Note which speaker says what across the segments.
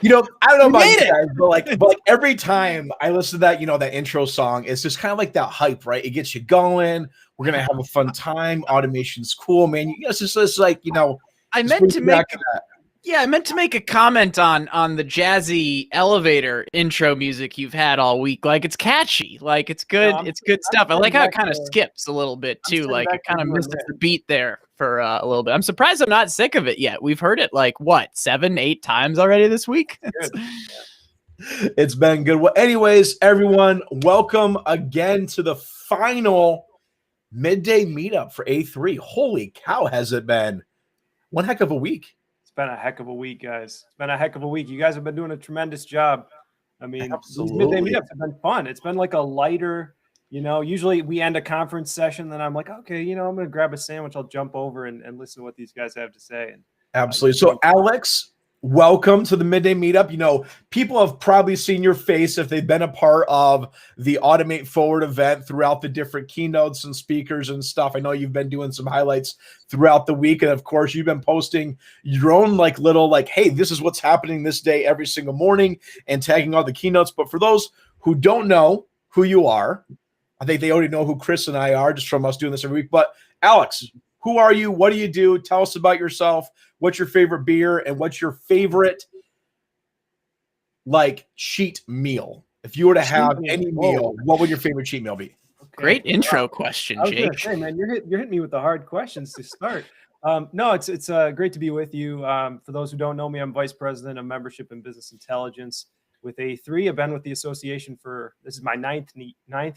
Speaker 1: I don't know
Speaker 2: We
Speaker 1: about
Speaker 2: made
Speaker 1: you
Speaker 2: it.
Speaker 1: guys, but every time I listen to that, that intro song, it's just kind of like that hype, right? It gets you going. We're gonna have a fun time. Automation's cool, man. It's like
Speaker 2: I
Speaker 1: just
Speaker 2: meant to make
Speaker 1: back to that.
Speaker 2: Yeah, I meant to make a comment on the jazzy elevator intro music you've had all week. Like, it's catchy. Like, it's good. It's good stuff. I like how it kind of skips a little bit too. Like, it kind of misses the beat there for a little bit. I'm surprised I'm not sick of it yet. We've heard it like what 7-8 times already this week.
Speaker 1: It's been good. Well, anyways, everyone, welcome again to the final midday meetup for A3. Holy cow, has it been one heck of a week?
Speaker 3: It's been a heck of a week, guys. It's been a heck of a week. You guys have been doing a tremendous job. I mean, these midday meetups have been fun. It's been like a lighter, usually we end a conference session, then I'm like, okay, I'm going to grab a sandwich. I'll jump over and listen to what these guys have to say. And
Speaker 1: absolutely. So, Alex, welcome to the midday meetup. People have probably seen your face if they've been a part of the Automate Forward event throughout the different keynotes and speakers and stuff. I know you've been doing some highlights throughout the week. And of course, you've been posting your own little hey, this is what's happening this day every single morning and tagging all the keynotes. But for those who don't know who you are, I think they already know who Chris and I are just from us doing this every week. But Alex, who are you? What do you do? Tell us about yourself. What's your favorite beer and what's your favorite cheat meal? If you were to have any meal, what would your favorite cheat meal be?
Speaker 2: Okay. Great intro question, Jake.
Speaker 3: Hey man, you're hitting me with the hard questions to start. No, it's great to be with you. For those who don't know me, I'm Vice President of Membership and Business Intelligence with A3. I've been with the association this is my ninth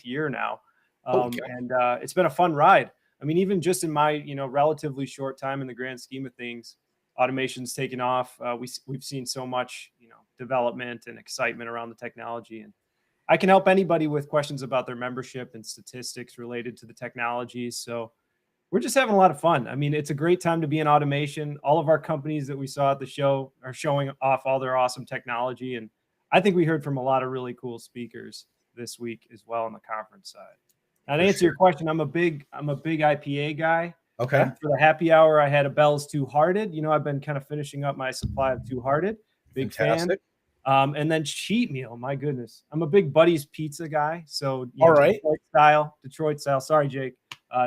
Speaker 3: year now, and it's been a fun ride. I mean, even just in my relatively short time in the grand scheme of things, automation's taken off. We've seen so much development and excitement around the technology, and I can help anybody with questions about their membership and statistics related to the technology. So we're just having a lot of fun. I mean, it's a great time to be in automation. All of our companies that we saw at the show are showing off all their awesome technology, and I think we heard from a lot of really cool speakers this week as well on the conference side. Now, to answer your question, I'm a big IPA guy.
Speaker 1: Okay.
Speaker 3: And for the happy hour, I had a Bell's Two Hearted. I've been kind of finishing up my supply of Two Hearted. Big
Speaker 1: Fantastic.
Speaker 3: fan. And then cheat meal. My goodness, I'm a big Buddy's Pizza guy. So
Speaker 1: all right,
Speaker 3: Detroit style. Sorry, Jake.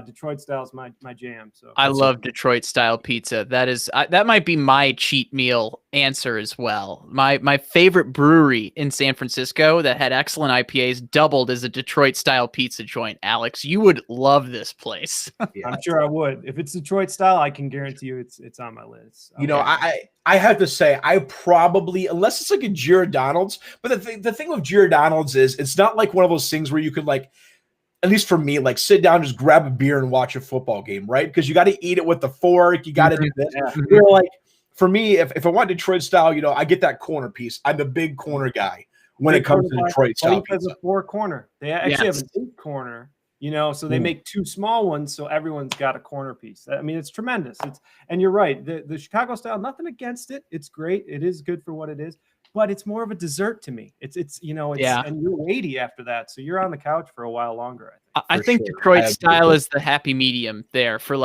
Speaker 3: Detroit style is my jam. So
Speaker 2: I love Detroit style pizza. That might be my cheat meal answer as well. My favorite brewery in San Francisco that had excellent IPAs doubled as a Detroit style pizza joint. Alex, you would love this place.
Speaker 3: Yeah. I'm sure I would. If it's Detroit style, I can guarantee you it's on my list.
Speaker 1: I have to say, I probably, unless it's like a Giordano's, but the thing with Giordano's is it's not like one of those things where you could at least for me, sit down, just grab a beer and watch a football game, right? Because you got to eat it with the fork. You got to do this. Yeah. For me, if I want Detroit style, I get that corner piece. I'm a big corner guy when it comes to Detroit style pizza.
Speaker 3: A 4-corner. They actually have an 8-corner, so they make 2 small ones, so everyone's got a corner piece. I mean, it's tremendous. And you're right. The Chicago style, nothing against it. It's great. It is good for what it is. But it's more of a dessert to me. And you're weighty after that, so you're on the couch for a while longer.
Speaker 2: I think Detroit style is the happy medium there for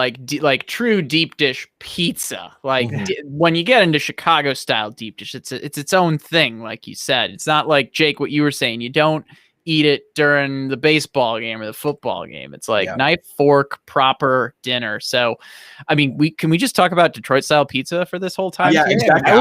Speaker 2: true deep dish pizza. When you get into Chicago style deep dish, it's its own thing. Like you said, it's not like Jake, what you were saying. You don't eat it during the baseball game or the football game. It's knife, fork, proper dinner. So, I mean, can we just talk about Detroit style pizza for this whole time?
Speaker 1: Yeah, exactly.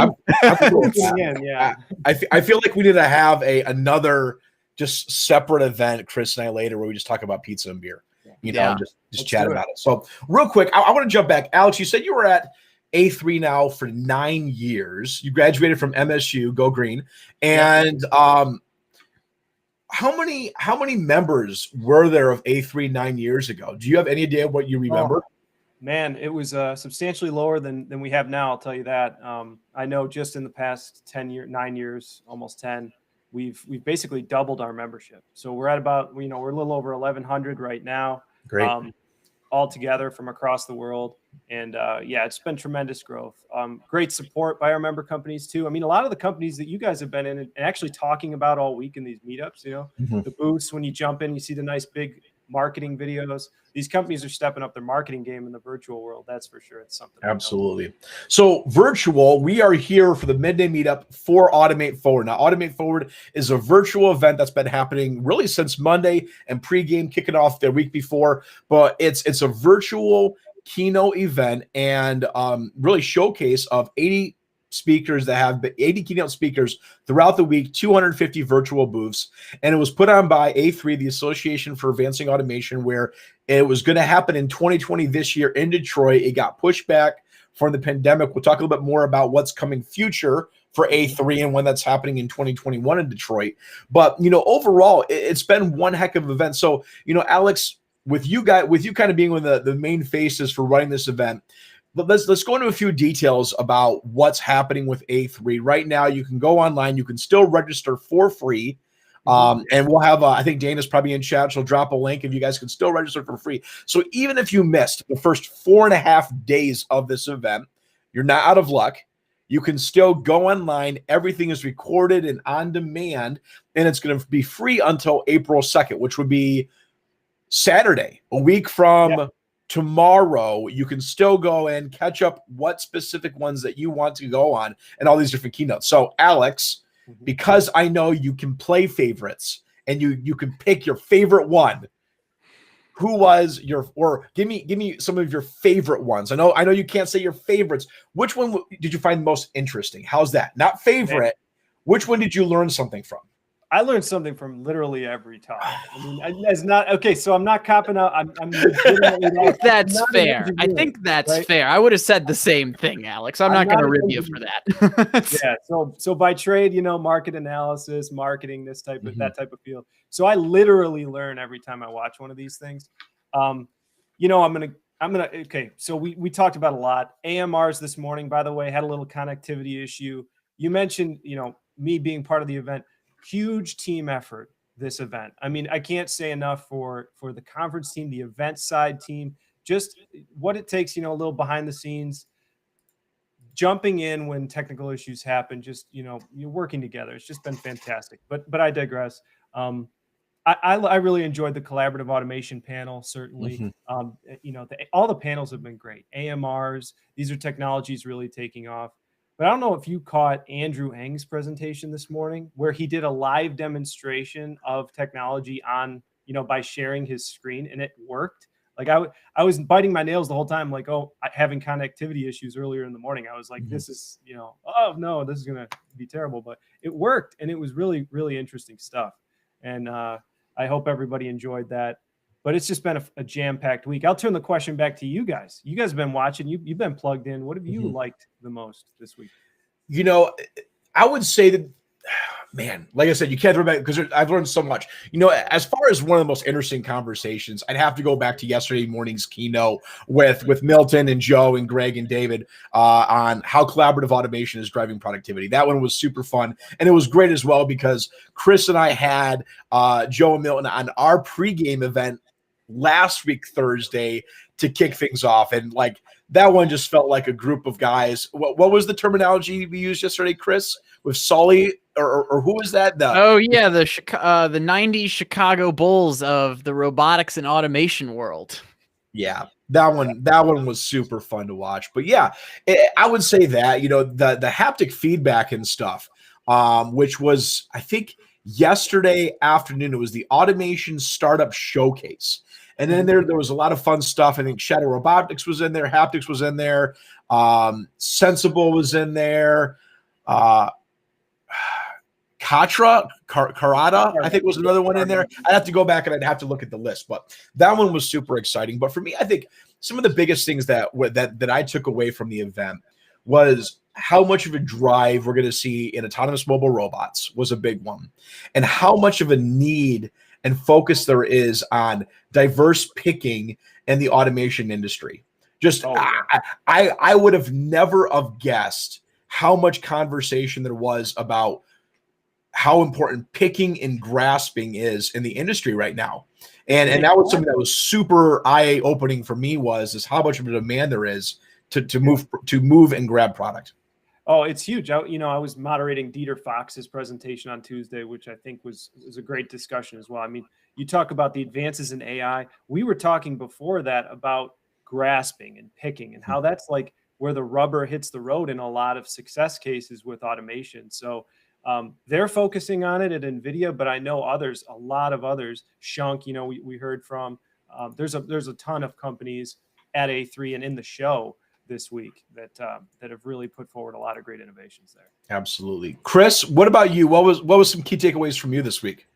Speaker 1: I feel like we need to have another just separate event, Chris and I, later, where we just talk about pizza and beer, and just chat about it. So real quick, I want to jump back. Alex, you said you were at A3 now for 9 years. You graduated from MSU, go green. And how many members were there of A3 9 years ago? Do you have any idea what you remember?
Speaker 3: Man, it was substantially lower than we have now. I'll tell you that. I know just in the past 9 years, almost 10, we've basically doubled our membership. So we're at about, we're a little over 1,100 right now.
Speaker 1: Great.
Speaker 3: All together from across the world. And it's been tremendous growth. Great support by our member companies too. I mean, a lot of the companies that you guys have been in and actually talking about all week in these meetups, the booths, when you jump in, you see the nice big marketing videos. These companies are stepping up their marketing game in the virtual world. That's for sure. It's something.
Speaker 1: Absolutely. So virtual, we are here for the Midday Meetup for Automate Forward. Now, Automate Forward is a virtual event that's been happening really since Monday and pregame kicking off the week before, but it's a virtual keynote event and really showcase of 80 speakers that have 80 keynote speakers throughout the week, 250 virtual booths. And it was put on by A3, the Association for Advancing Automation, where it was going to happen in 2020 this year in Detroit. It got pushed back from the pandemic. We'll talk a little bit more about what's coming future for A3 and when that's happening in 2021 in Detroit. But, overall, it's been one heck of an event. So, Alex, with you kind of being one of the main faces for running this event, let's go into a few details about what's happening with A3 right now. You can go online, you can still register for free. And we'll have, I think Dana's probably in chat. She'll drop a link if you guys can still register for free. So even if you missed the first 4.5 days of this event, you're not out of luck. You can still go online. Everything is recorded and on demand, and it's going to be free until April 2nd, which would be Saturday, a week from tomorrow. You can still go and catch up what specific ones that you want to go on and all these different keynotes. So Alex, because I know you can play favorites and you can pick your favorite one, who was give me some of your favorite ones. I know you can't say your favorites. Which one did you find most interesting? How's that? Not favorite. Which one did you learn something from?
Speaker 3: I learned something from literally every talk. I mean, it's not okay. So I'm not copping out. I'm
Speaker 2: that's fair. I think that's fair. I would have said the same thing, Alex. I'm not going to rib you for that.
Speaker 3: Yeah. So by trade, market analysis, marketing, that type of field. So I literally learn every time I watch one of these things. I'm gonna. Okay. So we talked about a lot. AMRs this morning, by the way, had a little connectivity issue. You mentioned, me being part of the event. Huge team effort, this event. I mean, I can't say enough for the conference team, the event side team, just what it takes, a little behind the scenes, jumping in when technical issues happen, just, you're working together. It's just been fantastic. But I digress. I really enjoyed the collaborative automation panel, certainly. All the panels have been great. AMRs, these are technologies really taking off. But I don't know if you caught Andrew Ng's presentation this morning, where he did a live demonstration of technology on, by sharing his screen, and it worked. Like I was biting my nails the whole time, like, having connectivity issues earlier in the morning. I was like, this is, oh no, this is going to be terrible. But it worked, and it was really, really interesting stuff. And I hope everybody enjoyed that. But it's just been a jam-packed week. I'll turn the question back to you guys. You guys have been watching. You've been plugged in. What have you liked the most this week?
Speaker 1: I would say that, man, like I said, you can't throw back because I've learned so much. As far as one of the most interesting conversations, I'd have to go back to yesterday morning's keynote with Milton and Joe and Greg and David on how collaborative automation is driving productivity. That one was super fun. And it was great as well because Chris and I had Joe and Milton on our pregame event last week, Thursday, to kick things off. And that one just felt like a group of guys. What was the terminology we used yesterday, Chris? With Sully or who was that?
Speaker 2: The 90s Chicago Bulls of the robotics and automation world.
Speaker 1: Yeah, that one was super fun to watch. But yeah, I would say that, the haptic feedback and stuff, which was, I think, yesterday afternoon, it was the Automation Startup Showcase. And then there was a lot of fun stuff. I think Shadow Robotics was in there. Haptics was in there. Sensible was in there. Karada, I think was another one in there. I'd have to go back and I'd have to look at the list. But that one was super exciting. But for me, I think some of the biggest things that I took away from the event was how much of a drive we're going to see in autonomous mobile robots was a big one. And how much of a need and focus there is on diverse picking in the automation industry. I would have never have guessed how much conversation there was about how important picking and grasping is in the industry right now. And that was something that was super eye-opening for me is how much of a demand there is to move and grab product.
Speaker 3: Oh, it's huge. I was moderating Dieter Fox's presentation on Tuesday, which I think was a great discussion as well. I mean, you talk about the advances in AI. We were talking before that about grasping and picking and how that's like where the rubber hits the road in a lot of success cases with automation. So they're focusing on it at NVIDIA, but I know others, a lot of others, Shunk, we heard from, there's a ton of companies at A3 and in the show this week that have really put forward a lot of great innovations there.
Speaker 1: Absolutely. Chris, what about you? What was some key takeaways from you this week?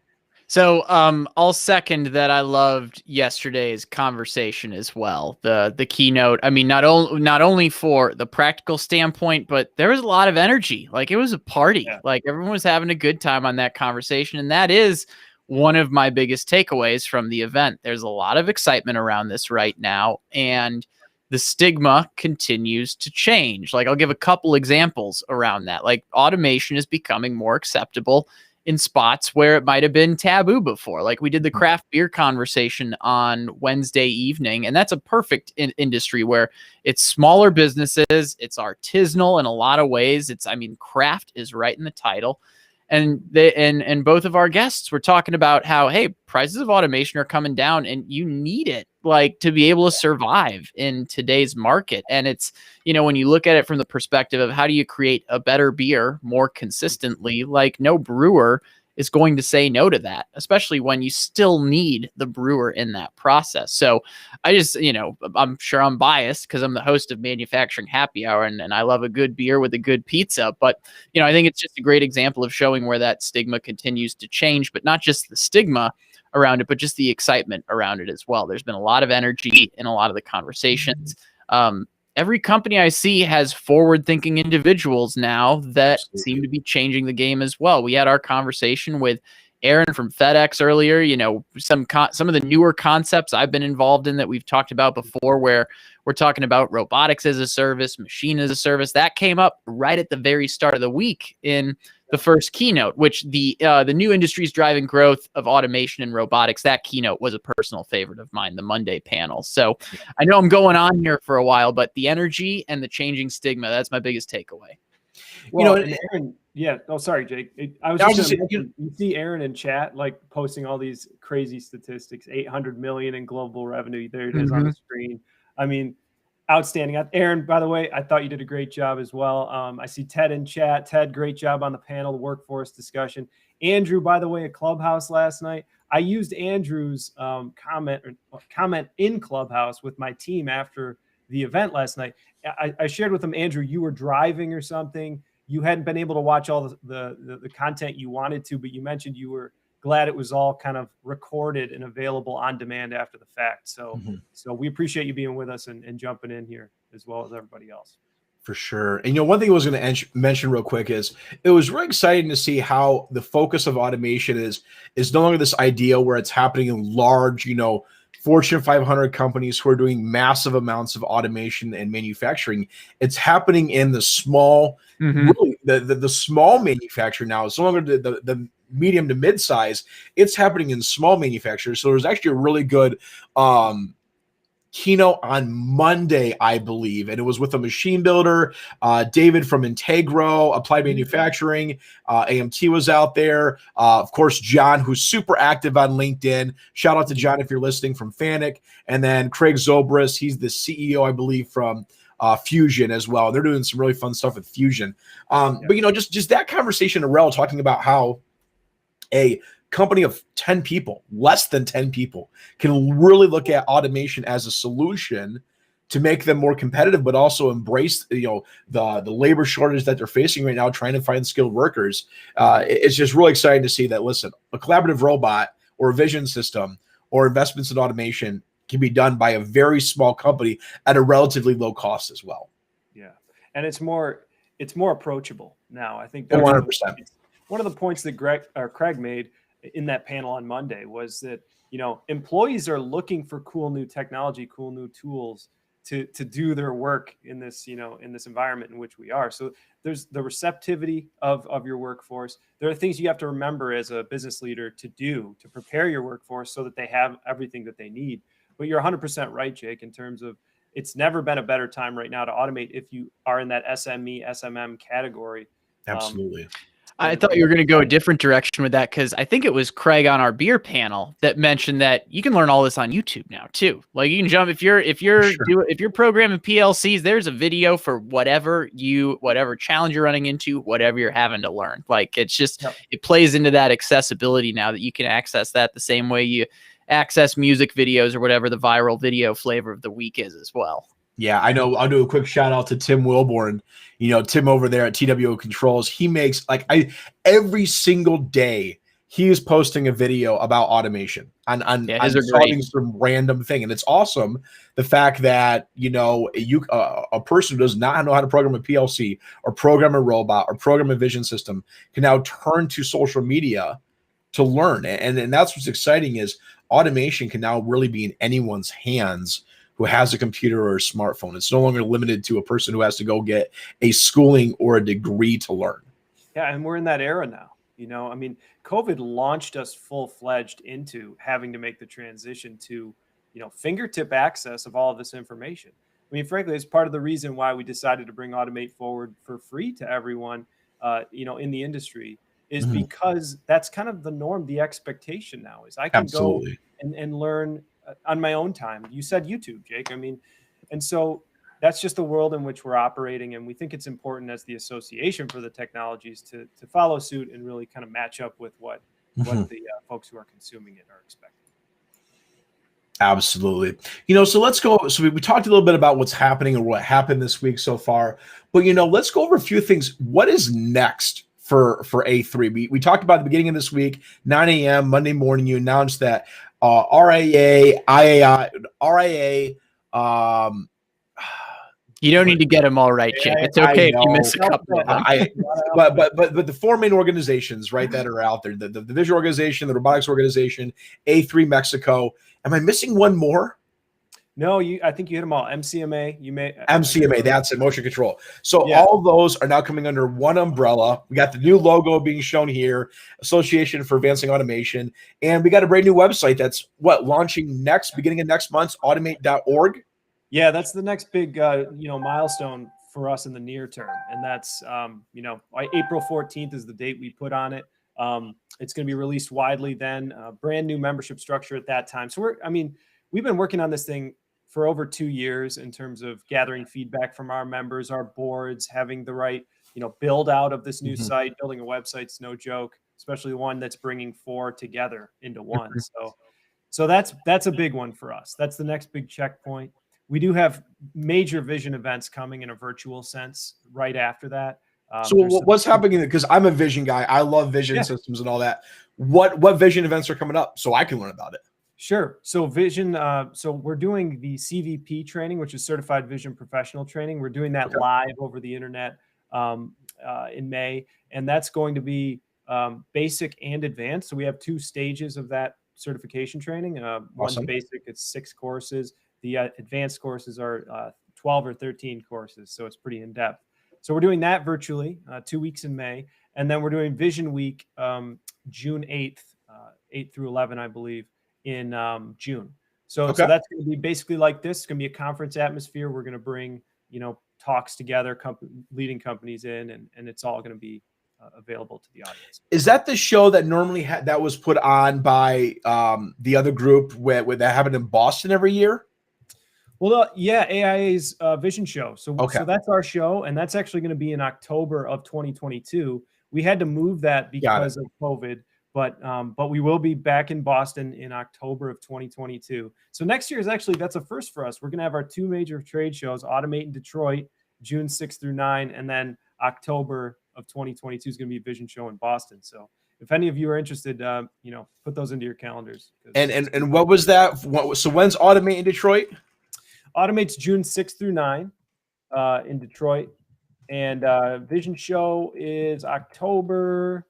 Speaker 2: So I'll second that. I loved yesterday's conversation as well. The keynote. I mean, not only for the practical standpoint, but there was a lot of energy. Like it was a party.
Speaker 3: Yeah.
Speaker 2: Like everyone was having a good time on that conversation. And that is one of my biggest takeaways from the event. There's a lot of excitement around this right now. And the stigma continues to change. Like I'll give a couple examples around that. Like automation is becoming more acceptable in spots where it might have been taboo before. Like we did the craft beer conversation on Wednesday evening, and that's a perfect industry where it's smaller businesses, it's artisanal in a lot of ways. Craft is right in the title. And and both of our guests were talking about how, hey, prices of automation are coming down and you need it like to be able to survive in today's market. And it's, when you look at it from the perspective of how do you create a better beer more consistently, like no brewer is going to say no to that, especially when you still need the brewer in that process. So I just, I'm sure I'm biased because I'm the host of Manufacturing Happy Hour and I love a good beer with a good pizza. But, I think it's just a great example of showing where that stigma continues to change, but not just the stigma around it, but just the excitement around it as well. There's been a lot of energy in a lot of the conversations. Every company I see has forward-thinking individuals now that seem to be changing the game as well. We had our conversation with Aaron from FedEx earlier. Some of the newer concepts I've been involved in that we've talked about before, where we're talking about robotics as a service, machine as a service. That came up right at the very start of the week in the first keynote, which the new industries driving growth of automation and robotics. That keynote was a personal favorite of mine, the Monday panel. So I know I'm going on here for a while, but the energy and the changing stigma, that's my biggest takeaway.
Speaker 3: Well, and Aaron, yeah. Oh, sorry, Jake. I was just going to mention, you see Aaron in chat, like posting all these crazy statistics, 800 million in global revenue. There it is on the screen. I mean, outstanding. Aaron, by the way, I thought you did a great job as well. I see Ted in chat. Ted, great job on the panel, the workforce discussion. Andrew, by the way, at Clubhouse last night. I used Andrew's comment in Clubhouse with my team after the event last night. I shared with him, Andrew, you were driving or something. You hadn't been able to watch all the content you wanted to, but you mentioned you were glad it was all kind of recorded and available on demand after the fact. So, so we appreciate you being with us and jumping in here as well as everybody else.
Speaker 1: For sure. And, one thing I was going to mention real quick is it was really exciting to see how the focus of automation is no longer this idea where it's happening in large, Fortune 500 companies who are doing massive amounts of automation and manufacturing. It's happening in the small, really the small manufacturer now. It's no longer the medium to mid-size. It's happening in small manufacturers. So there's actually a really good keynote on Monday, I believe, and it was with a machine builder, David from Integro, Applied Manufacturing, AMT was out there. Of course, John, who's super active on LinkedIn. Shout out to John if you're listening, from Fanuc. And then Craig Zobris, he's the CEO, I believe, from Fusion as well. They're doing some really fun stuff with Fusion. But, just that conversation, Arel, talking about how a company of 10 people, less than 10 people, can really look at automation as a solution to make them more competitive, but also embrace, the labor shortage that they're facing right now, trying to find skilled workers. It's just really exciting to see that, listen, a collaborative robot or a vision system or investments in automation can be done by a very small company at a relatively low cost as well.
Speaker 3: Yeah. And it's more approachable now. I think
Speaker 1: 100%.
Speaker 3: One of the points that Craig made in that panel on Monday was that, employees are looking for cool new technology, cool new tools to do their work in this, in this environment in which we are. So there's the receptivity of your workforce. There are things you have to remember as a business leader to do to prepare your workforce so that they have everything that they need. But you're 100% right, Jake, in terms of it's never been a better time right now to automate if you are in that SME, SMM category.
Speaker 1: Absolutely.
Speaker 2: I thought you were going to go a different direction with that, because I think it was Craig on our beer panel that mentioned that you can learn all this on YouTube now too. Like you can jump if you're programming PLCs, there's a video for whatever challenge you're running into, whatever you're having to learn. Like it's just it plays into that accessibility now that you can access that the same way you access music videos or whatever the viral video flavor of the week is as well.
Speaker 1: Yeah, I know. I'll do a quick shout out to Tim Wilborn. Tim over there at TWO Controls. He makes every single day he is posting a video about automation on solving some random thing, and it's awesome. The fact that a person who does not know how to program a PLC or program a robot or program a vision system can now turn to social media to learn, and that's what's exciting is automation can now really be in anyone's hands who has a computer or a smartphone. It's no longer limited to a person who has to go get a schooling or a degree to learn.
Speaker 3: Yeah, and we're in that era now. I mean, COVID launched us full-fledged into having to make the transition to, fingertip access of all of this information. I mean, frankly, it's part of the reason why we decided to bring Automate forward for free to everyone, in the industry, is because that's kind of the norm, the expectation now is I can go and learn on my own time. You said YouTube, Jake. I mean, and so that's just the world in which we're operating. And we think it's important as the Association for the Technologies to follow suit and really kind of match up with what the folks who are consuming it are expecting.
Speaker 1: Absolutely. So let's go. So we talked a little bit about what's happening or what happened this week so far, but, let's go over a few things. What is next for A3? We talked about at the beginning of this week, 9 a.m. Monday morning, you announced that RIA, IAI,
Speaker 2: you don't need to get them all right, Jake. It's okay if you miss a couple of them.
Speaker 1: But the four main organizations, right, that are out there, the Vision Organization, the Robotics Organization, A3 Mexico. Am I missing one more?
Speaker 3: No, I think you hit them all. MCMA,
Speaker 1: MCMA, that's it, motion control. So all of those are now coming under one umbrella. We got the new logo being shown here, Association for Advancing Automation, and we got a brand new website that's launching beginning of next month, automate.org.
Speaker 3: Yeah, that's the next big milestone for us in the near term, and that's April 14th is the date we put on it. It's going to be released widely then. Brand new membership structure at that time. So we've been working on this thing for over 2 years in terms of gathering feedback from our members, our boards, having the right build out of this new site. Building a website's no joke, especially one that's bringing four together into one. So that's a big one for us. That's the next big checkpoint. We do have major vision events coming in a virtual sense right after that.
Speaker 1: So what's happening? Because I'm a vision guy. I love vision systems and all that. What vision events are coming up so I can learn about it?
Speaker 3: Sure. So vision. So we're doing the CVP training, which is Certified Vision Professional Training. We're doing that live over the internet in May, and that's going to be basic and advanced. So we have 2 stages of that certification training. One's basic; it's 6 courses. The advanced courses are 12 or 13 courses, so it's pretty in depth. So we're doing that virtually, 2 weeks in May, and then we're doing Vision Week, June 8th, 8 through 11, I believe, in June. So that's going to be basically like this. It's going to be a conference atmosphere. We're going to bring talks together, leading companies in, and it's all going to be available to the audience.
Speaker 1: Is that the show that normally that was put on by the other group where that happened in Boston every year?
Speaker 3: Well, AIA's Vision Show. So that's our show, and that's actually going to be in October of 2022. We had to move that because of COVID, but we will be back in Boston in October of 2022. So next year that's a first for us. We're going to have our 2 major trade shows, Automate in Detroit, June 6th through 9, and then October of 2022 is going to be a Vision Show in Boston. So if any of you are interested, put those into your calendars.
Speaker 1: And what was that? So when's Automate in Detroit?
Speaker 3: Automate's June 6th through 9 in Detroit. And Vision Show is October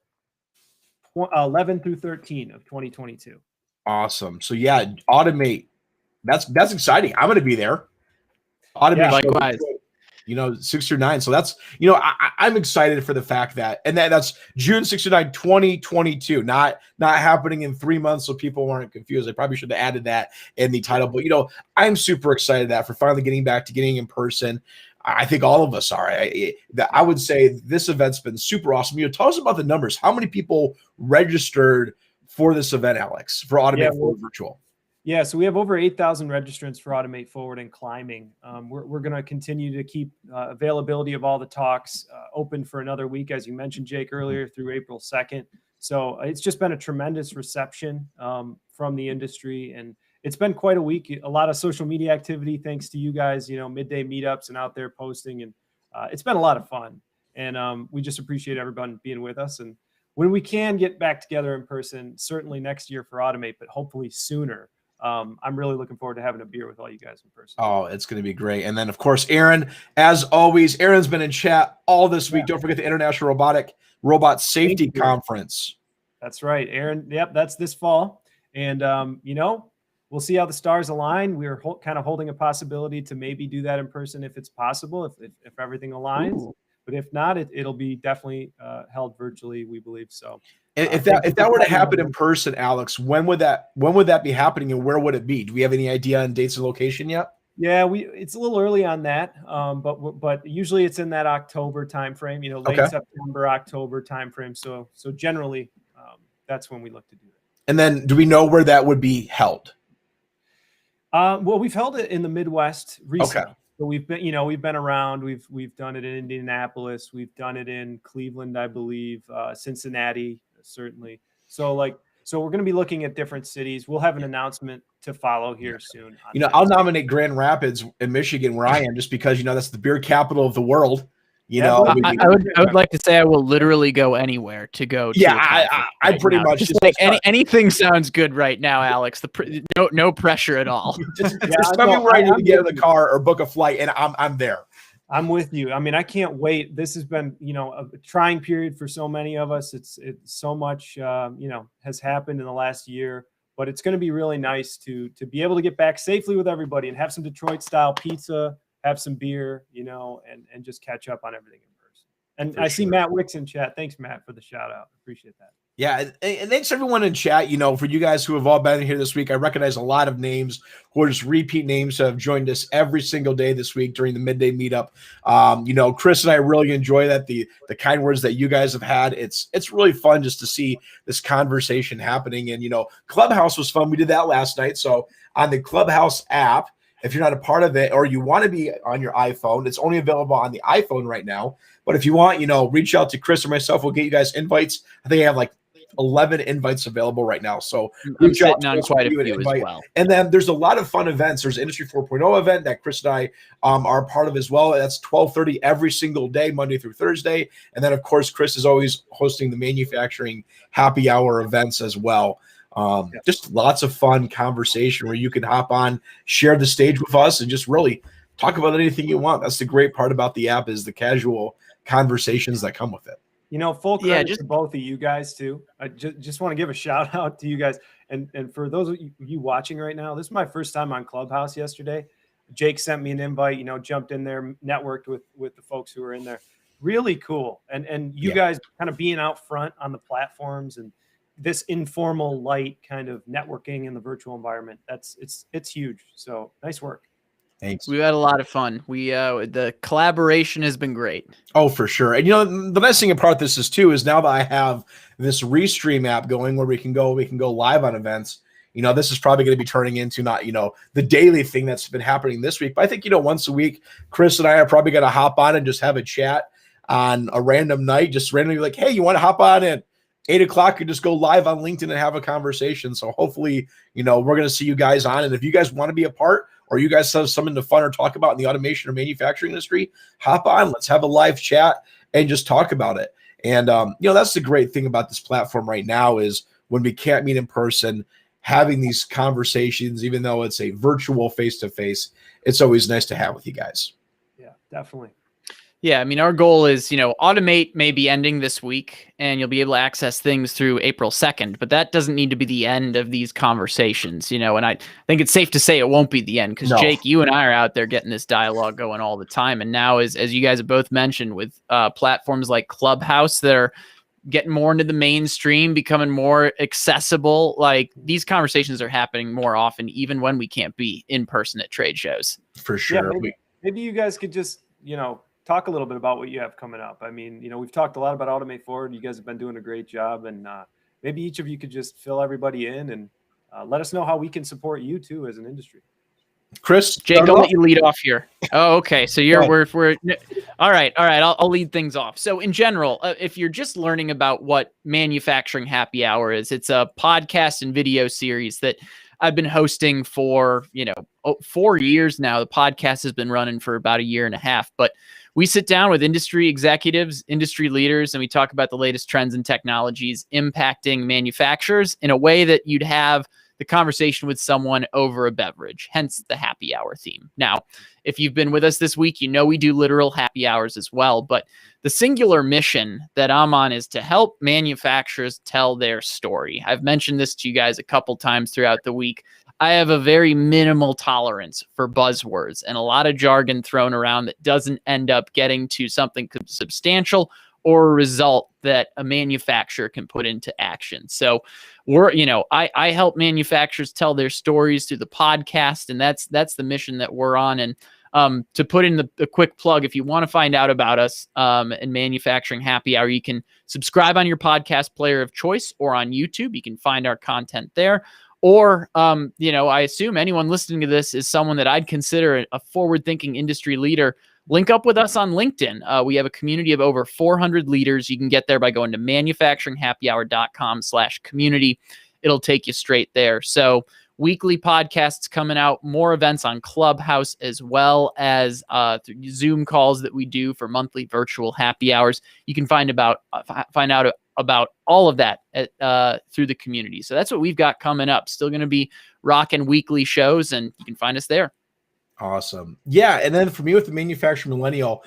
Speaker 3: 11 through 13 of 2022.
Speaker 1: Awesome. So Automate. That's exciting. I'm going to be there. Automate.
Speaker 2: Likewise.
Speaker 1: 6 through 9. So that's, I'm excited for the fact that's June 6 to 9, 2022, not happening in 3 months. So people weren't confused. I probably should have added that in the title, but I'm super excited for finally getting back to getting in person. I think all of us are. I would say this event's been super awesome. Tell us about the numbers. How many people registered for this event, Alex, for Automate Forward Virtual?
Speaker 3: Yeah, so we have over 8,000 registrants for Automate Forward and climbing. We're going to continue to keep availability of all the talks open for another week, as you mentioned, Jake, earlier, through April 2nd. So it's just been a tremendous reception from the industry, and it's been quite a week. A lot of social media activity, thanks to you guys, midday meetups and out there posting, and it's been a lot of fun. And we just appreciate everyone being with us. And when we can get back together in person, certainly next year for Automate, but hopefully sooner. I'm really looking forward to having a beer with all you guys in person.
Speaker 1: Oh, it's going to be great. And then, of course, Aaron, as always, Aaron's been in chat all this week. Don't forget the International Robot Safety Conference.
Speaker 3: That's right, Aaron. Yep, that's this fall. And, we'll see how the stars align. We're kind of holding a possibility to maybe do that in person if it's possible, if everything aligns. Ooh. But if not, it'll be definitely held virtually, we believe. So
Speaker 1: if that were to happen in person, Alex, when would that be happening, and where would it be? Do we have any idea on dates and location yet?
Speaker 3: Yeah, it's a little early on that, but usually it's in that October timeframe, late September, October timeframe. So generally, that's when we look to do it.
Speaker 1: And then, do we know where that would be held?
Speaker 3: Well, we've held it in the Midwest recently.
Speaker 1: Okay.
Speaker 3: So we've been around. We've done it in Indianapolis. We've done it in Cleveland, I believe, Cincinnati, certainly. So we're going to be looking at different cities. We'll have an announcement to follow here soon.
Speaker 1: I'll nominate Grand Rapids in Michigan, where I am, just because that's the beer capital of the world.
Speaker 2: I would like to say I will literally go anywhere to go.
Speaker 1: I pretty much
Speaker 2: just like anything sounds good right now, Alex. No pressure at all.
Speaker 1: just tell me where I need to get in the car or book a flight, and I'm there.
Speaker 3: I'm with you. I mean, I can't wait. This has been, a trying period for so many of us. It's so much, has happened in the last year, but it's going to be really nice to be able to get back safely with everybody and have some Detroit style pizza, have some beer, and just catch up on everything in person. And I see Matt Wicks in chat. Thanks, Matt, for the shout out. Appreciate that.
Speaker 1: Yeah, and thanks everyone in chat. For you guys who have all been here this week, I recognize a lot of names who are just repeat names who have joined us every single day this week during the midday meetup. Chris and I really enjoy that, the kind words that you guys have had. It's really fun just to see this conversation happening. And Clubhouse was fun. We did that last night. So on the Clubhouse app, if you're not a part of it or you want to be on your iPhone, it's only available on the iPhone right now. But if you want, reach out to Chris or myself. We'll get you guys invites. I think I have 11 invites available right now. So reach out to us,
Speaker 2: quite a few as well.
Speaker 1: And then there's a lot of fun events. There's an Industry 4.0 event that Chris and I are part of as well. That's 12:30 every single day, Monday through Thursday. And then, of course, Chris is always hosting the manufacturing happy hour events as well. Just lots of fun conversation where you can hop on, share the stage with us, and just really talk about anything you want. That's the great part about the app, is the casual conversations that come with it.
Speaker 3: Full credit to both of you guys too. I just want to give a shout out to you guys. And for those of you watching right now, this is my first time on Clubhouse yesterday. Jake sent me an invite, jumped in there, networked with the folks who were in there. Really cool. And you guys kind of being out front on the platforms and this informal, light kind of networking in the virtual environment. It's huge. So nice work.
Speaker 1: Thanks.
Speaker 2: We've had a lot of fun. The collaboration has been great.
Speaker 1: Oh, for sure. And the nice thing about this is now that I have this Restream app going where we can go live on events. This is probably going to be turning into not, the daily thing that's been happening this week. But I think, once a week, Chris and I are probably going to hop on and just have a chat on a random night, just randomly like, hey, you want to hop on in 8 o'clock and just go live on LinkedIn and have a conversation. So hopefully, we're going to see you guys on. And if you guys want to be a part, or you guys have something to fun or talk about in the automation or manufacturing industry, hop on. Let's have a live chat and just talk about it. And, that's the great thing about this platform right now is when we can't meet in person, having these conversations, even though it's a virtual face-to-face, it's always nice to have with you guys.
Speaker 3: Yeah, definitely.
Speaker 2: Yeah, I mean, our goal is, Automate may be ending this week and you'll be able to access things through April 2nd, but that doesn't need to be the end of these conversations, and I think it's safe to say it won't be the end because
Speaker 1: No.
Speaker 2: Jake, you and I are out there getting this dialogue going all the time. And now, as you guys have both mentioned, with platforms like Clubhouse that are getting more into the mainstream, becoming more accessible, like these conversations are happening more often, even when we can't be in person at trade shows.
Speaker 1: For sure.
Speaker 3: Yeah, maybe you guys could just, talk a little bit about what you have coming up. I mean, we've talked a lot about Automate Forward. You guys have been doing a great job, and maybe each of you could just fill everybody in and let us know how we can support you too as an industry.
Speaker 1: Chris,
Speaker 2: Jake, I'll let you lead off here. Oh, okay. So we're all right. I'll lead things off. So in general, if you're just learning about what Manufacturing Happy Hour is, it's a podcast and video series that I've been hosting for 4 years now. The podcast has been running for about a year and a half, but we sit down with industry executives, industry leaders, and we talk about the latest trends and technologies impacting manufacturers in a way that you'd have the conversation with someone over a beverage, hence the happy hour theme. Now, if you've been with us this week, we do literal happy hours as well, but the singular mission that I'm on is to help manufacturers tell their story. I've mentioned this to you guys a couple times throughout the week. I have a very minimal tolerance for buzzwords and a lot of jargon thrown around that doesn't end up getting to something substantial or a result that a manufacturer can put into action. So I help manufacturers tell their stories through the podcast, and that's the mission that we're on. And to put in the quick plug, if you want to find out about us and Manufacturing Happy Hour, you can subscribe on your podcast player of choice or on YouTube. You can find our content there. Or, I assume anyone listening to this is someone that I'd consider a forward-thinking industry leader. Link up with us on LinkedIn. We have a community of over 400 leaders. You can get there by going to manufacturinghappyhour.com/community. It'll take you straight there. So weekly podcasts coming out, more events on Clubhouse, as well as Zoom calls that we do for monthly virtual happy hours. You can find out about all of that through the community. So that's what we've got coming up. Still going to be rocking weekly shows, and you can find us there.
Speaker 1: Awesome. Yeah. And then for me with the Manufacturing Millennial,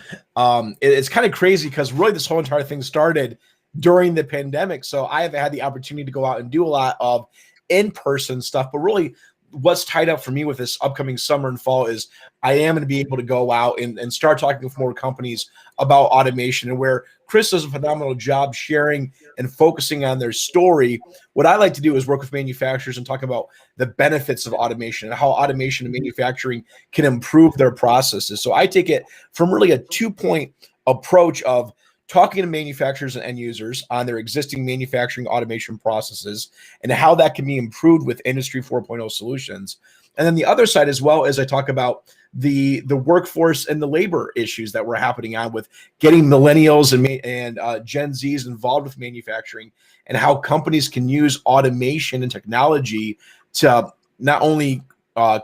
Speaker 1: it's kind of crazy because really this whole entire thing started during the pandemic. So I have had the opportunity to go out and do a lot of in-person stuff, but really what's tied up for me with this upcoming summer and fall is I am going to be able to go out and start talking with more companies about automation, and where Chris does a phenomenal job sharing and focusing on their story. What I like to do is work with manufacturers and talk about the benefits of automation and how automation and manufacturing can improve their processes. So I take it from really a 2-point approach of talking to manufacturers and end users on their existing manufacturing automation processes and how that can be improved with Industry 4.0 solutions. And then the other side as well is I talk about the workforce and the labor issues that were happening on with getting millennials and Gen Zs involved with manufacturing, and how companies can use automation and technology to not only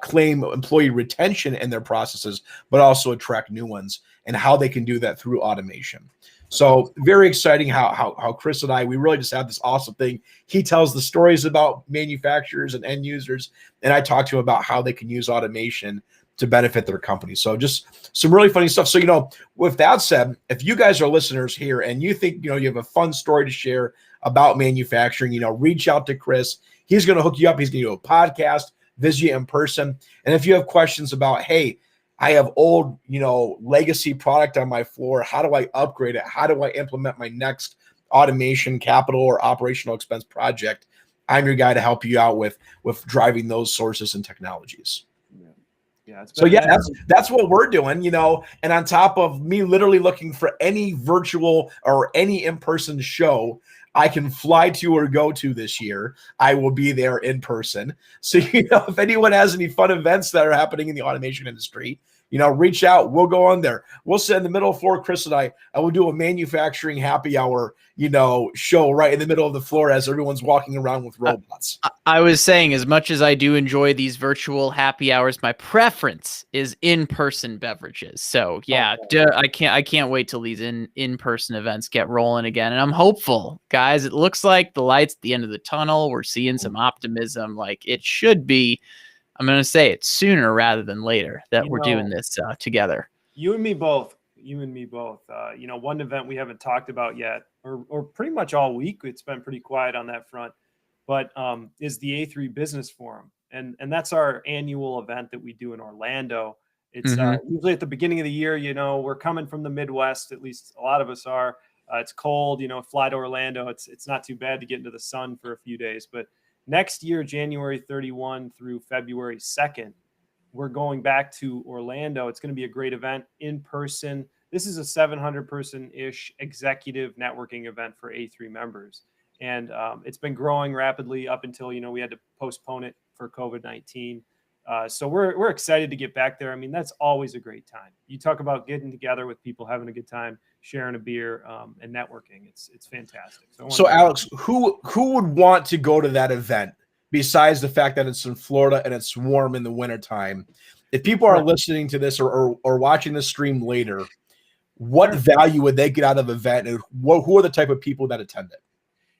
Speaker 1: claim employee retention in their processes, but also attract new ones, and how they can do that through automation. So very exciting how Chris and we really just have this awesome thing. He tells the stories about manufacturers and end users, and I talk to him about how they can use automation to benefit their company. So just some really funny stuff. So, with that said, if you guys are listeners here and you think, you have a fun story to share about manufacturing, reach out to Chris. He's going to hook you up. He's going to do a podcast, visit you in person. And if you have questions about, hey, I have old, legacy product on my floor, how do I upgrade it? How do I implement my next automation, capital, or operational expense project? I'm your guy to help you out with driving those sources and technologies.
Speaker 3: Yeah.
Speaker 1: So that's what we're doing, and on top of me literally looking for any virtual or any in-person show I can fly to or go to this year, I will be there in person. So, if anyone has any fun events that are happening in the automation industry, reach out. We'll go on there. We'll sit in the middle floor, Chris and I will do a manufacturing happy hour, show right in the middle of the floor as everyone's walking around with robots.
Speaker 2: I was saying, as much as I do enjoy these virtual happy hours, my preference is in-person beverages. So yeah, I can't wait till these in-person events get rolling again. And I'm hopeful, guys. It looks like the light's at the end of the tunnel. We're seeing some optimism. Like it should be. I'm going to say it sooner rather than later that we're doing this together.
Speaker 3: You and me both. You and me both. One event we haven't talked about yet, or pretty much all week, it's been pretty quiet on that front, but is the A3 Business Forum. And that's our annual event that we do in Orlando. It's usually at the beginning of the year. We're coming from the Midwest, at least a lot of us are. It's cold, fly to Orlando. It's not too bad to get into the sun for a few days. But next year, January 31 through February 2nd, we're going back to Orlando. It's going to be a great event in person. This is a 700 person-ish executive networking event for A3 members. And it's been growing rapidly up until, we had to postpone it for COVID-19. So we're excited to get back there. I mean, that's always a great time. You talk about getting together with people, having a good time, sharing a beer, and networking. It's fantastic.
Speaker 1: So Alex, who would want to go to that event besides the fact that it's in Florida and it's warm in the wintertime? If people are listening to this or watching this stream later, what value would they get out of the event, and who are the type of people that attend it?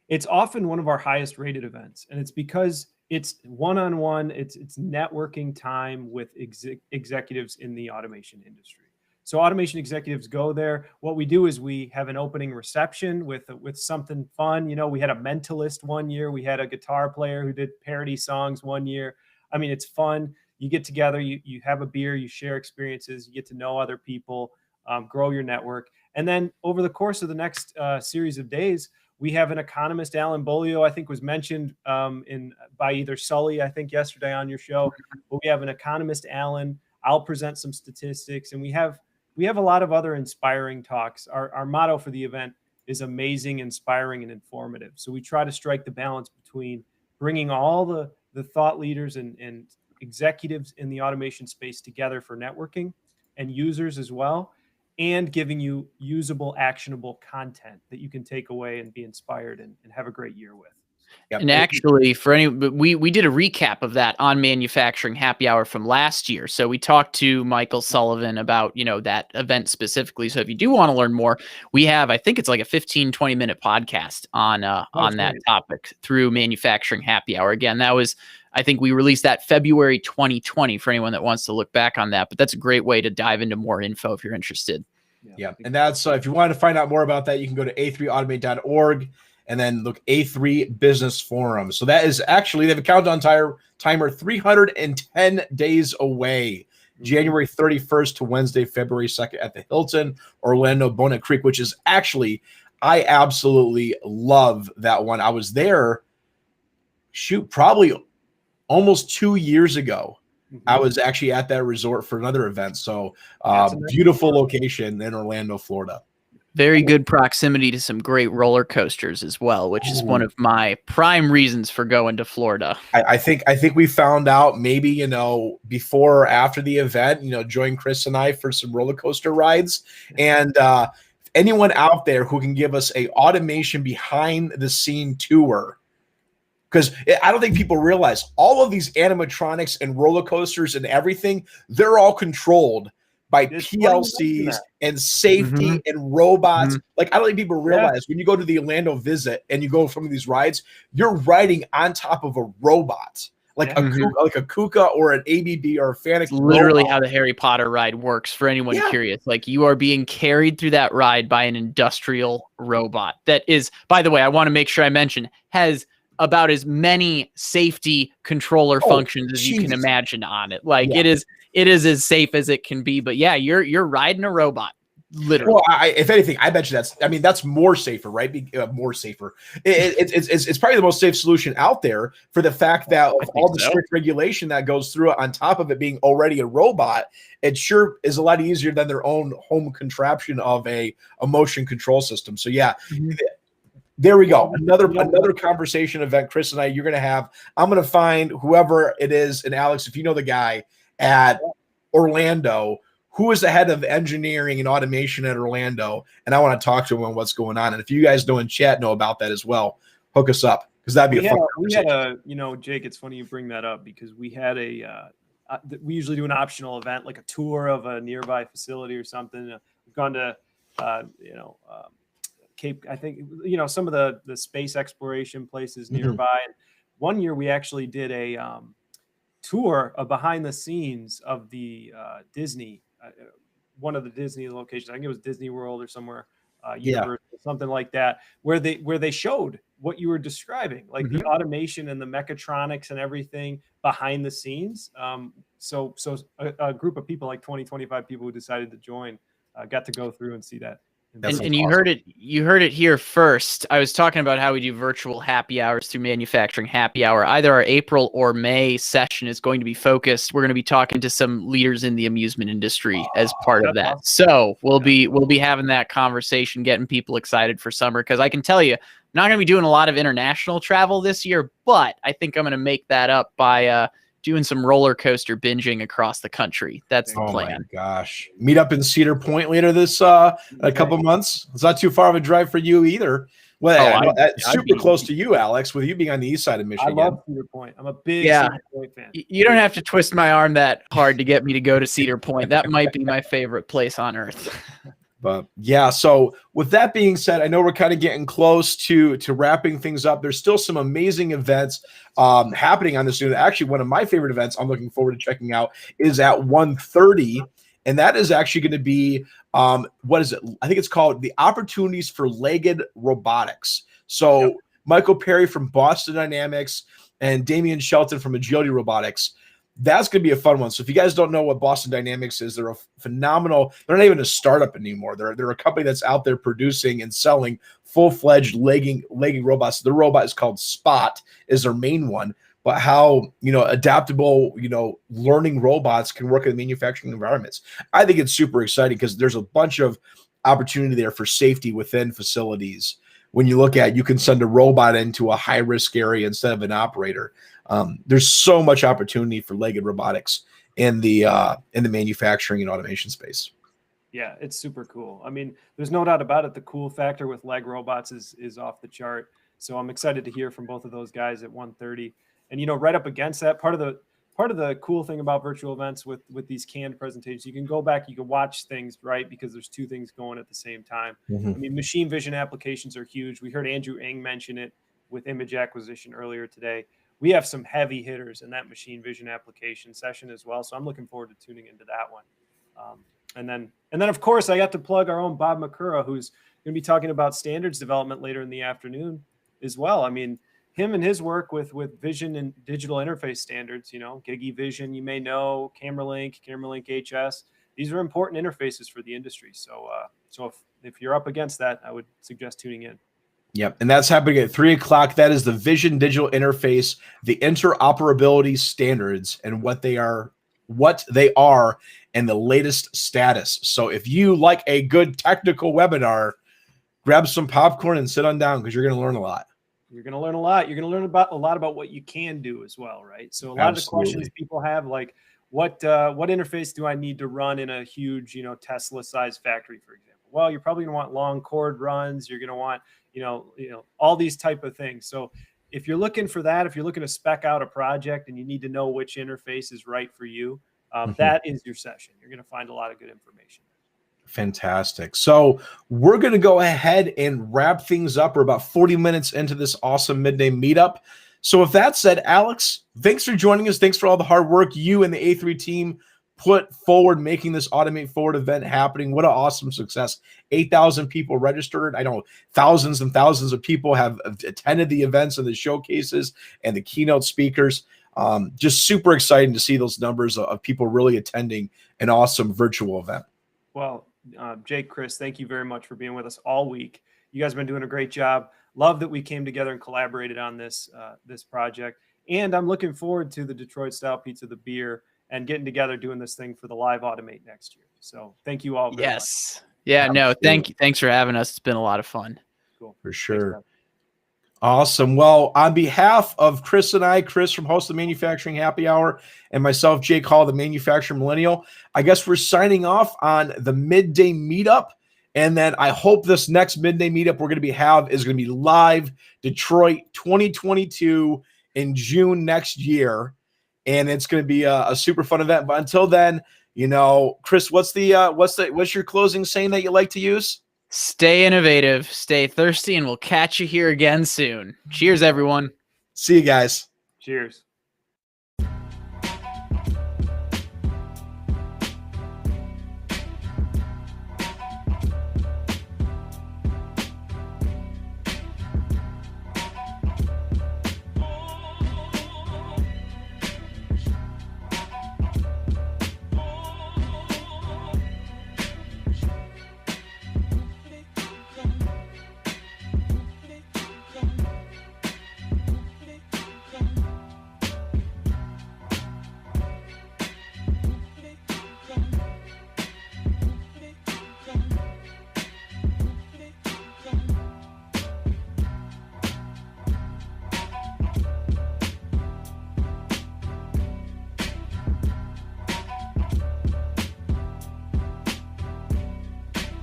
Speaker 3: It's often one of our highest rated events, and it's because it's one-on-one, it's networking time with executives in the automation industry. So automation executives go there. What we do is we have an opening reception with something fun. We had a mentalist one year. We had a guitar player who did parody songs one year. I mean, it's fun. You get together, you have a beer, you share experiences, you get to know other people, grow your network. And then over the course of the next series of days, we have an economist, Alan Bolio, I think was mentioned by either Sully, I think yesterday on your show. But we have an economist, Alan. I'll present some statistics, and we have a lot of other inspiring talks. Our motto for the event is amazing, inspiring, and informative. So we try to strike the balance between bringing all the thought leaders and executives in the automation space together for networking and users as well, and giving you usable, actionable content that you can take away and be inspired and have a great year with.
Speaker 2: Yep. And actually, we did a recap of that on Manufacturing Happy Hour from last year. So we talked to Michael Sullivan about, that event specifically. So if you do want to learn more, we have, I think it's like a 15-20 minute podcast on that topic through Manufacturing Happy Hour. Again, that was, I think we released that February 2020 for anyone that wants to look back on that. But that's a great way to dive into more info if you're interested.
Speaker 1: Yeah. And that's, if you want to find out more about that, you can go to a3automate.org and then look A3 Business Forum. So that is actually, they have a countdown timer 310 days away, January 31st to Wednesday, February 2nd at the Hilton, Orlando, Bonnet Creek, which is actually, I absolutely love that one. I was there, probably almost 2 years ago. I was actually at that resort for another event. So beautiful location in Orlando, Florida.
Speaker 2: Very good proximity to some great roller coasters as well, which is one of my prime reasons for going to Florida.
Speaker 1: I think we found out maybe, before or after the event, join Chris and I for some roller coaster rides. And anyone out there who can give us a automation behind the scene tour, because I don't think people realize all of these animatronics and roller coasters and everything, they're all controlled by PLCs and safety and robots. Like, I don't think people realize when you go to the Orlando visit and you go from these rides, you're riding on top of a robot, like a KUKA or an ABB or a Fanuc.
Speaker 2: It's literally how the Harry Potter ride works for anyone curious. Like, you are being carried through that ride by an industrial robot that is, by the way, I want to make sure I mention, has about as many safety controller functions as you can imagine on it. Like, it is as safe as it can be. But yeah, you're riding a robot, literally.
Speaker 1: Well, if anything, I bet you that's more safer, right? More safer. It's probably the most safe solution out there for the fact that of all the strict regulation that goes through it, on top of it being already a robot, it sure is a lot easier than their own home contraption of a motion control system. So yeah. There we go. Another conversation event, Chris and I, you're going to have. I'm going to find whoever it is. And Alex, if you know the guy at Orlando, who is the head of engineering and automation at Orlando, and I want to talk to him on what's going on. And if you guys know in chat know about that as well, hook us up, because that'd be a fun conversation.
Speaker 3: Jake, it's funny you bring that up, because we had we usually do an optional event, like a tour of a nearby facility or something. We've gone to, Cape, I think, some of the space exploration places nearby. And one year we actually did a tour of behind the scenes of the Disney one of the Disney locations. I think it was Disney World or somewhere,
Speaker 1: Yeah.
Speaker 3: Universal, something like that, where they showed what you were describing, like the automation and the mechatronics and everything behind the scenes. So a group of people, like 20, 25 people who decided to join, got to go through and see that.
Speaker 2: And you heard it here first. I was talking about how we do virtual happy hours through Manufacturing Happy Hour. Either our April or May session is going to be focused. We're going to be talking to some leaders in the amusement industry as part of that. Awesome. So we'll be having that conversation, getting people excited for summer, because I can tell you, I'm not going to be doing a lot of international travel this year, but I think I'm going to make that up by doing some roller coaster binging across the country. That's the plan. Oh my
Speaker 1: gosh. Meet up in Cedar Point later this a couple months. It's not too far of a drive for you either. Well, super close to you, Alex, with you being on the east side of Michigan.
Speaker 3: I love Cedar Point. I'm a big Cedar Point fan.
Speaker 2: You don't have to twist my arm that hard to get me to go to Cedar Point. That might be my favorite place on earth.
Speaker 1: But yeah, so with that being said, I know we're kind of getting close to wrapping things up. There's still some amazing events happening on this student. Actually, one of my favorite events I'm looking forward to checking out is at 1:30, and that is actually going to be what is it? I think it's called the Opportunities for Legged Robotics. So Michael Perry from Boston Dynamics and Damian Shelton from Agility Robotics. That's going to be a fun one. So if you guys don't know what Boston Dynamics is, they're a phenomenal, they're not even a startup anymore. They're a company that's out there producing and selling full-fledged legging robots. The robot is called Spot, is their main one. But how, adaptable, learning robots can work in manufacturing environments. I think it's super exciting because there's a bunch of opportunity there for safety within facilities. When you look at, you can send a robot into a high-risk area instead of an operator. There's so much opportunity for legged robotics in the manufacturing and automation space.
Speaker 3: Yeah, it's super cool. I mean, there's no doubt about it. The cool factor with leg robots is off the chart. So I'm excited to hear from both of those guys at 1:30. And right up against that, part of the cool thing about virtual events with these canned presentations, you can go back, you can watch things, right? Because there's two things going at the same time. I mean, machine vision applications are huge. We heard Andrew Ng mention it with image acquisition earlier today. We have some heavy hitters in that machine vision application session as well. So I'm looking forward to tuning into that one. And then of course I got to plug our own Bob Makura, who's going to be talking about standards development later in the afternoon as well. I mean, him and his work with vision and digital interface standards, Gigi Vision, you may know, CameraLink HS. These are important interfaces for the industry. So if you're up against that, I would suggest tuning in.
Speaker 1: Yep, and that's happening at 3:00. That is the Vision Digital Interface, the interoperability standards, and what they are, and the latest status. So if you like a good technical webinar, grab some popcorn and sit on down because you're going to learn a lot.
Speaker 3: You're going to learn a lot. You're going to learn a lot about what you can do as well, right? So a lot of the questions people have, like, what interface do I need to run in a huge, Tesla-sized factory, for example? Well, you're probably going to want long cord runs. You're going to want, all these type of things. So if you're looking for that, if you're looking to spec out a project and you need to know which interface is right for you, that is your session. You're going to find a lot of good information.
Speaker 1: Fantastic. So we're going to go ahead and wrap things up. We're about 40 minutes into this awesome midday meetup. So with that said, Alex, thanks for joining us. Thanks for all the hard work you and the A3 team put forward, making this Automate Forward event happening. What an awesome success. 8,000 people registered. I know thousands and thousands of people have attended the events and the showcases and the keynote speakers. Just super exciting to see those numbers of people really attending an awesome virtual event.
Speaker 3: Well, Jake, Chris, thank you very much for being with us all week. You guys have been doing a great job. Love that we came together and collaborated on this project. And I'm looking forward to the Detroit style pizza, the beer, and getting together doing this thing for the live Automate next year. So thank you all very much.
Speaker 2: Yeah, no, thank you. Thanks for having us. It's been a lot of fun.
Speaker 3: Cool.
Speaker 1: For sure. Thanks, awesome. Well, on behalf of Chris and I, Chris from Host of Manufacturing Happy Hour, and myself, Jake Hall, the Manufacturing Millennial, I guess we're signing off on the midday meetup. And then I hope this next midday meetup we're going to is going to be live Detroit 2022 in June next year. And it's going to be a super fun event. But until then, Chris, what's your closing saying that you like to use?
Speaker 2: Stay innovative, stay thirsty, and we'll catch you here again soon. Cheers, everyone.
Speaker 1: See you guys.
Speaker 3: Cheers.